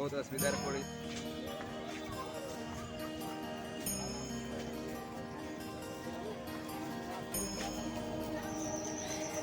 बहुत असुविधा पड़ी।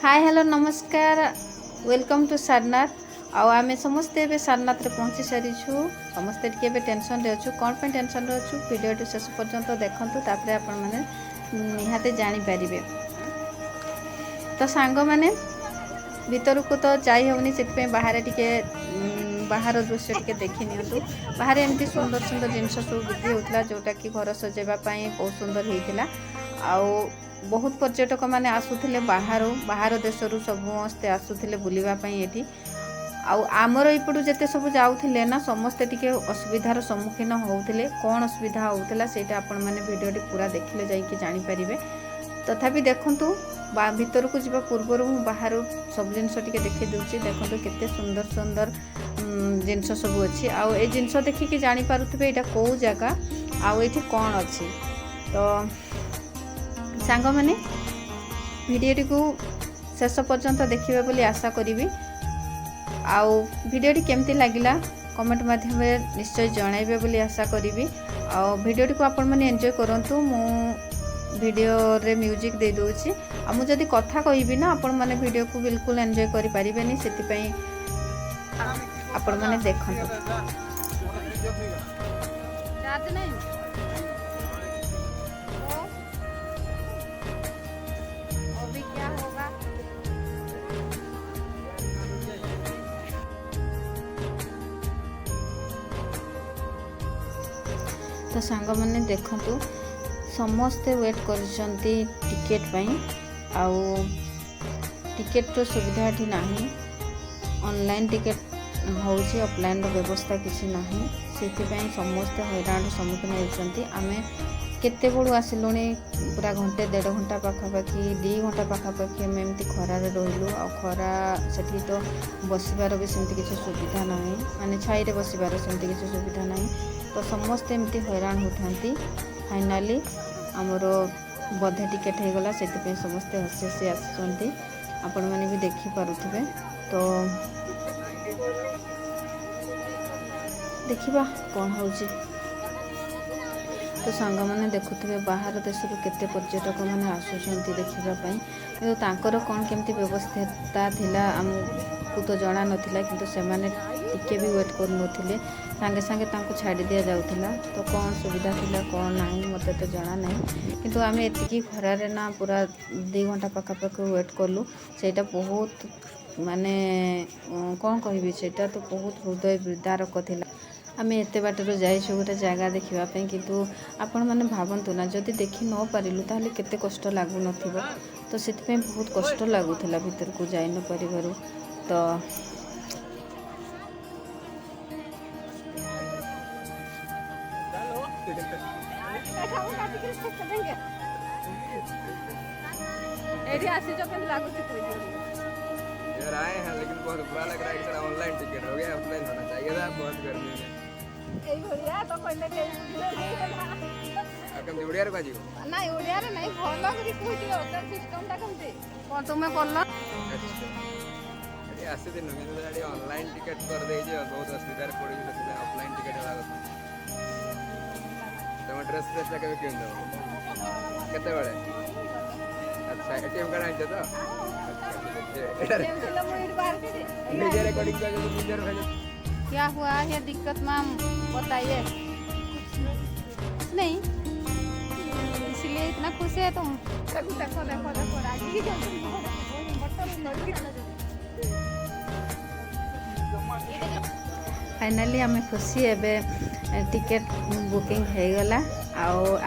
हाय हेलो नमस्कार वेलकम टू सारनाथ। आमे समस्ते ए सारनाथ पहुँची सारी समस्ते टे टेंशन रे अच्छु कौन पे टेंशन रे अच्छु वीडियो शेष पर्यंत देखंतु तापरे आपण माने निहाते जानि परिबे। तो सांग माने भीतर को तो जाई होनी से बाहर टिके बाहर दृश्य टिके देखि नियंतु। बाहर एमती सुंदर सुंदर जिनस सब बिक्री होता जोटा कि घर सजेबा बहुत सुंदर होता। आउ बहुत पर्यटक माने आसुथिले बाहर देशरू समस्ते आसुथिले बुलिबापई एठी। आउ आमर एपटू जेते सब जाउथिले ना समस्ते टिके असुविधार सम्मुखीन होउथिले। कौन असुविधा होउथिला सेटा आपण माने वीडियोटी पूरा देखिले जाइके जानि परिबे। तथापि देखंतु भीतर को जीवा पूर्वर मु बाहर सब जिनस टिके देखि दउची। देखंतु केते सुंदर सुंदर जिनस सब अछि। आउ ए जिनस देखिके जानि पारुथिबे एटा को जगह आउ एठी कोन अछि। तो सांग माने भिडियोटी को शेष पर्यंत देखिबे बोली आशा करी। आउ भिडियोटी केमती लागिला कमेंट माध्यम निश्चय जणाइबे बोली आशा करी। आउ भिडियोटी को आपण माने एन्जॉय करंतु। मु वीडियो रे म्यूजिक दे दोछि। आ मु जदी कथा कहिबी ना आपण माने वीडियो को बिल्कुल एन्जॉय करि परिबेनी। सेति पई आपण माने देखंतु। चार्ज नहीं अभी क्या होगा। तो सांग माने देखंतु समस्ते वेट करछंती टिकेट पई। आउ टिकेट तो सुविधा एठी नाही। ऑनलाइन टिकेट होउची ऑफलाइन रो व्यवस्था किछि नाही। सेति पई समस्ते हैरान सम्मुखीन होछंती। आमे केते बडू आसिलुनी पूरा घंटे 1.5 घंटा पाखापाखि 2 घंटा पाखापाखि आम एमती खरारे रहिलु। आ खरा सेठी तो बसिबार भी सेमती किछि सुविधा नाही। माने छाई रे बसिबार सेमती किछि सुविधा नाही। तो समस्ते एमती हैरान होथांती। फाइनाली हमरो बधे टिकेट हो गला। सेति पे समस्ते हसी हसी आसुचंती। आपण माने भी देखि पारुथिबे। तो देखिबा कोन होउची। तो सांग माने देखुथिबे बाहर देशरू केते पर्यटक माने आसुचंती देखिबा पई। किंतु तांकर कोन केमती व्यवस्था थिला हमकु तो जणा नथिला। किंतु से माने टिके भी वेट कर नथिले। संगे संगे तांको छाडी दिया जाउथिला। तो कोन सुविधा थिला कोन नाही मते तो जणा नाही। किंतु आमे एतिकी खरारे ना पूरा 2 घंटा पाखापाखि वेट करलु। सेटा बहुत माने कोन कहबी सेटा तो बहुत हृदय विदारक थिला। आमे एते बाटरो जाइछु गोटे जगह देखिबा पई। किंतु आपण माने भाबंतु ना जदि देखि न पारिलु ताहले केते कष्ट लागु नथिबो। तो सेति पई बहुत कष्ट लागुथिला भीतर को जाई न परिबारु। तो एडी आसी जो केन लागुची कोई यार आए हैं लेकिन बहुत बुरा लग रहा है कि सर ऑनलाइन टिकट हो गया। ऑफलाइन होना चाहिए था। बहुत गर्मी में एई भरिया तो कोइले के कम ओडिया रे बाजी नहीं ओडिया रे नहीं भलो करी कोइ दियो तो सिस्टम ता केमते कोन तुमे करलो। अरे आसे दिन में तो गाड़ी ऑनलाइन टिकट कर दे जे बहुत असुविधा पड़ी। से ऑफलाइन टिकट वाला କଥା तम ड्रेस ड्रेस के किन दो केते बड़े। अच्छा एटीएम कार्ड आइछ तो एटीएम से लो मोर बाहर दे वीडियो रिकॉर्डिंग कर दो वीडियो भेज। क्या हुआ है दिक्कत मैम बताइए। नहीं इसलिए इतना खुश है तुम। देखो देखो देखो देखो राजी फाइनाली आम खुशी एबे टिकेट बुकिंग हो गला।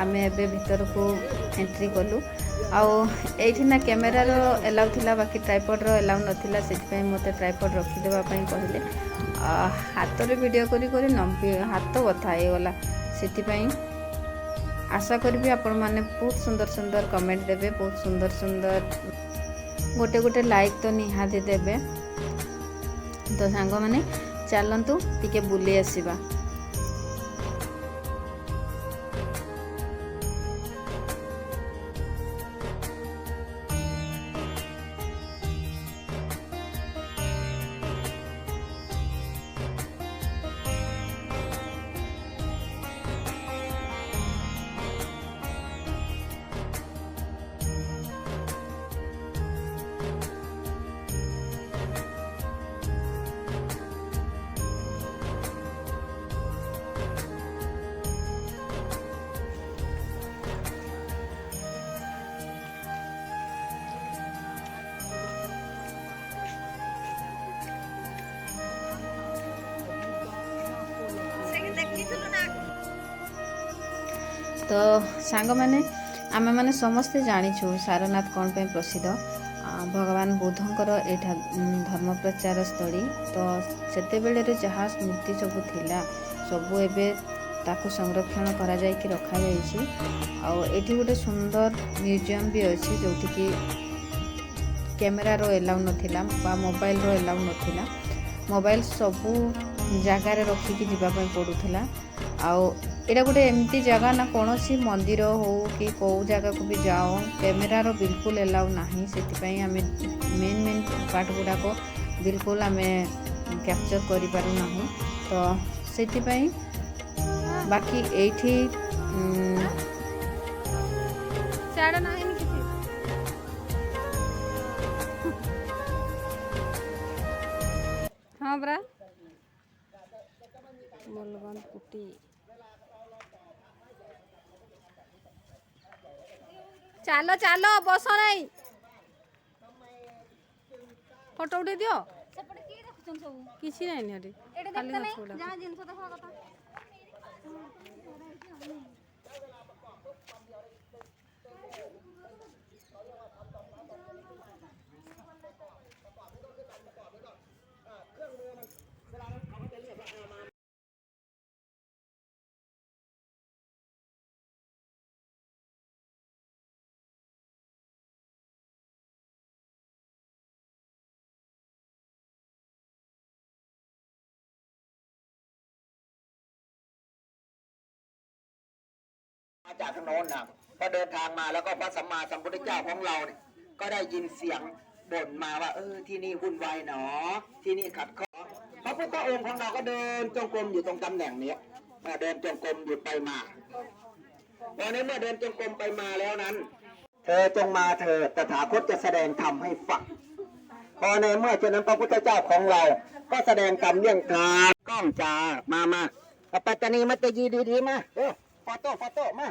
आमे एबे भीतर को एंट्री कलु। आठी ना कैमेरार एलाउ थिला बाकी ट्राइपॉड रो एलाउ नथिला। सेति मते ट्राइपॉड रखी देबा पई कहले। हाथ रे वीडियो करी करी नंबी हाथ बथा हो गला। सेति पई आशा करबी आपण माने बहुत सुंदर सुंदर कमेंट देबे। बहुत सुंदर सुंदर गोटे गोटे लाइक तो निहाती देबे। तो सांग माने चलंतु टिके बुली आसीबा। तो सांग मैंने आम मैंने समस्ते जाचु सारनाथ कौन पे प्रसिद्ध भगवान बुद्धंकर एठा धर्म प्रचार स्थली तो सेते जहाँ स्मृति सबू थिला सबू एबे ताकू संरक्षण करा जाय कि रखा जायछि आउ एठी गोटे सुंदर म्यूजियम भी अछि जोठी कि कैमेरा रो एलाउ नथिला बा मोबाइल रो एलाउ नथिला मोबाइल सबू जगार रखिकी जीवाई पड़ूला आउ एटा गोटे एमती जगह ना कौन सी मंदिर हो कि कौ जगह को भी जाओ कैमेरार बिल्कुल एलाउ नहीं से आम मेन मेन पार्ट गुड़ाक बिल्कुल आम कैप्चर करूना तो से बाकी एठी हाँ बरा मलबन कुटी चलो चलो बस नहीं फोटो उठे दियो किसी नहीं हटी खाली जहाँ जिनस देखा कथाจากทางโน้นนะพอเดินทางมาแล้วก็พระสัมมาสัมพุทธเจ้าของเราเนี่ยก็ได้ยินเสียงบ่นมาว่าที่นี่วุ่นวายหนอที่นี่ขัดข้องพระพุทธองค์ของเราก็เดินจงกรมอยู่ตรงตำแหน่งนี้เดินจงกรมอยู่ไปมาตอนนี้เมื่อเดินจงกรมไปมาแล้วนั้นเธอจงมาเถิดตถาคตจะแสดงธรรมให้ฟังพอในเมื่อเช่นนั้นพระพุทธเจ้าของเราก็แสดงธรรมเรื่องการก้องจามาปัตตานีมัตตยีดีๆมาโฟโต้มา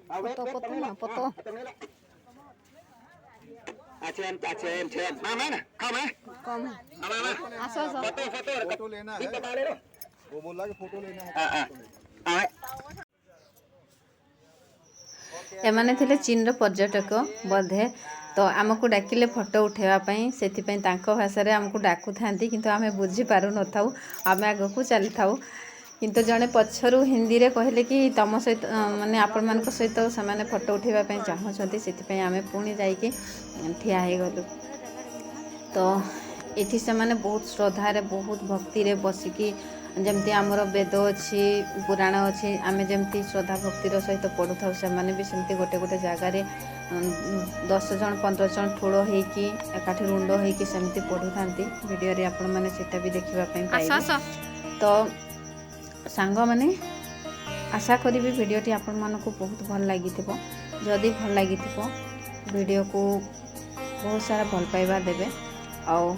เอาเว็บตรงนี้แหละตรงนี้แหละเชิญมาไหมน่ะเข้าไหมเอามาโฟโต้รีบมาเลยลูกवो बोल रहा कि फोटो लेना है एमाने थिले चीन रो पर्यटक बोधे तो आमको डाकिले फोटो उठेवाई से भाषा आमको डाकू था किंतु आम बुझी पारु न था आम आग को चली था किंतु जड़े पछरू हिंदी रे कहले कि तुम सहित माने आपण मान सहित से फोटो उठेवाई चाहूँगी से आम पुणी जाइए ठिया हो गलु तो ये से माने बहुत श्रद्धा बहुत भक्ति रे बसिकी जमती आमर वेद अच्छी पुराण अच्छी आम जमती श्रद्धा भक्तिर सहित पढ़ु था से भी सेमती गोटे गोटे जगार 10 जन 15 जन ठोड़ होगी एकाठी रुंड होगी सेमती पढ़ु था वीडियो आपण मैंने सेटा भी देखापी पाइबे तो सांग मैंने आशा करी वीडियोटी आपण मानक बहुत भल लगी जदि भल लगी वीडियो को बहुत सारा भल पाइबा देबे आउ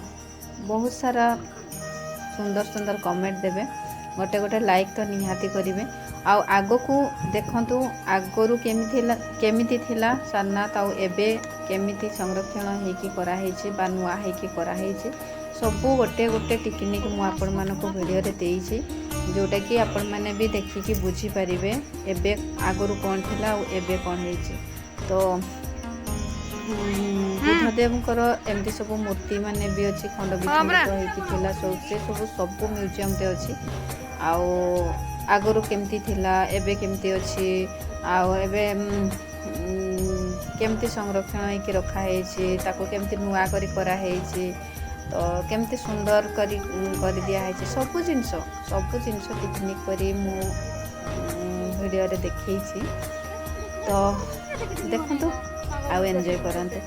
बहुत सारा सुंदर सुंदर कमेंट देबे गोटे गोटे लाइक तो निहाती करेंगे आउ आग को देखु आगरू केमिति थिला सारनाथ आउ एबे केमिति संरक्षण होइकी कराहेछि बा नुआ होइकी कराहेछि सबू गोटे गोटे टिकनिक मु आपण मानक वीडियो रे देइछि जोटा कि आपण माने भी देखिकी बुझी पारिबे एबे आगरू कौन थिला आउ एबे कौन होइछि तो बुद्धदेवकर एमती सब मूर्ति माने भी अच्छी खंड विखंडित होइकी सब म्यूजियम रे अच्छी आउ आगरू केमती थिला एबे केमती अच्छी आउ एबे केमती संरक्षण होइकी रखा हेछि ताको केमती नुआ करी करा हेछि तो केमती सुंदर कर दिया है सब जिनस टेक्निक करी मु वीडियो रे देखैछि तो देखंतु आउ एंजॉय करंतु।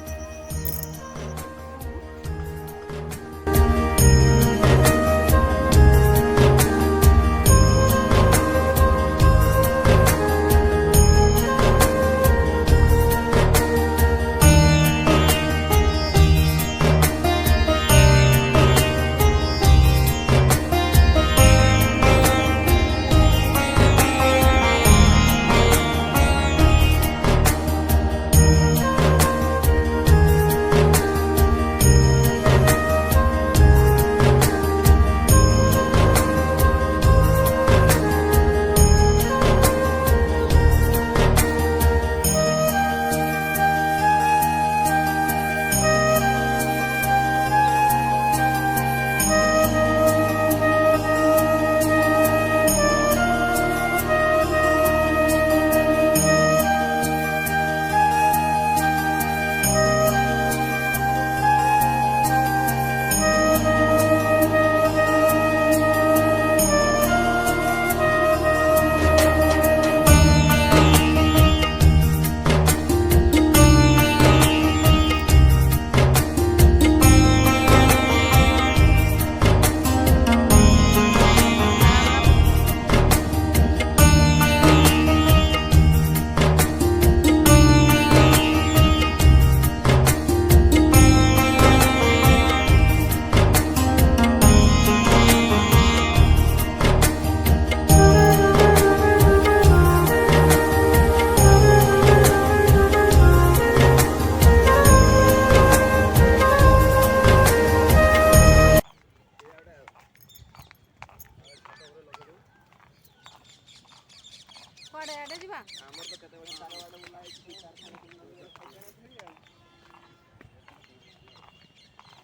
ଆଡ଼େ ଆଡ଼େ ଯିବା ଆମର ତ କେତେବେଳେ ତାର ଆଡେ ବୁଲା ହେଇଛି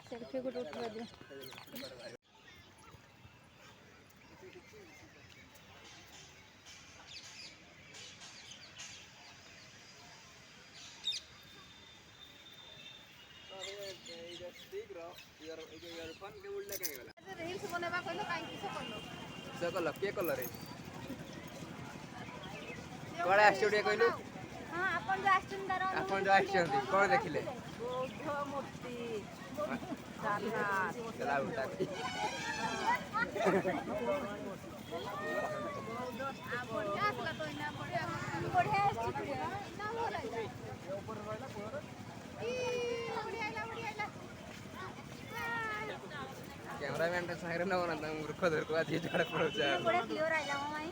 ସେଲ୍ଫି ଗୋଟେ ଉଠେଇବା ଦିଅ ଶୀଘ୍ର ଇୟରଫୋନ୍ କେବୁଲଟା କାହିଁ ଗଲା ରିଲ୍ସ ବନେଇବା କହିଲ କାହିଁକି କିସ କଲ ସେ କଲ କିଏ କଲ ରେ କୁଆଡ଼େ ଆସିଛୁ ଟିକେ କହିଲୁ ହଁ ଆପଣ ଯୋଉ ଆସିଛନ୍ତି ତାର ଆପଣ ଯୋଉ ଆସିଛନ୍ତି କ'ଣ ଦେଖିଲେ ବୌଦ୍ଧ ମୂର୍ତ୍ତି ଗଲା ଉଲ୍ଟା କ୍ୟାମେରାମ୍ୟାନଟା ସାଙ୍ଗରେ ନେବ ନା ତାଙ୍କୁ ମୂର୍ଖ ଧରକୁ ଆଜି ଛାଡ଼ ପଡ଼ୁଛି କ୍ଲିୟର ଆଇଲା ମୋ ମାଇଁ